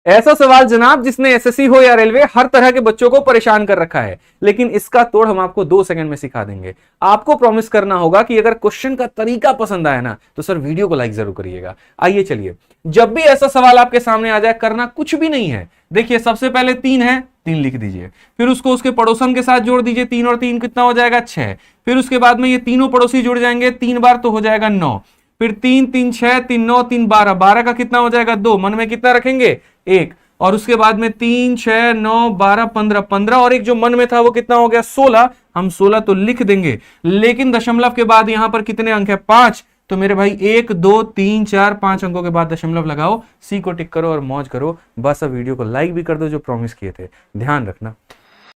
ऐसा सवाल जनाब जिसने एसएससी हो या रेलवे हर तरह के बच्चों को परेशान कर रखा है, लेकिन इसका तोड़ हम आपको 2 सेकंड में सिखा देंगे। आपको प्रॉमिस करना होगा कि अगर क्वेश्चन का तरीका पसंद आया ना तो सर वीडियो को लाइक जरूर करिएगा। आइए चलिए, जब भी ऐसा सवाल आपके सामने आ जाए करना कुछ भी नहीं है। देखिए सबसे पहले 3 है, 3 लिख दीजिए, फिर उसको उसके पड़ोसन के साथ जोड़ दीजिए, 3 और 3 कितना हो जाएगा 6। फिर उसके बाद में ये तीनों पड़ोसी जुड़ जाएंगे 3 बार तो हो जाएगा 9। फिर 3 3 6 3 9 3 12, 12 का कितना हो जाएगा 2, मन में कितना रखेंगे 1। और उसके बाद में 3 6 9 12 15, 15 और एक जो मन में था वो कितना हो गया 16। हम 16 तो लिख देंगे, लेकिन दशमलव के बाद यहां पर कितने अंक है 5। तो मेरे भाई 1 2 3 4 5 अंकों के बाद दशमलव लगाओ, सी को टिक करो और मौज करो। बस अब वीडियो को लाइक भी कर दो जो प्रॉमिस किए थे, ध्यान रखना।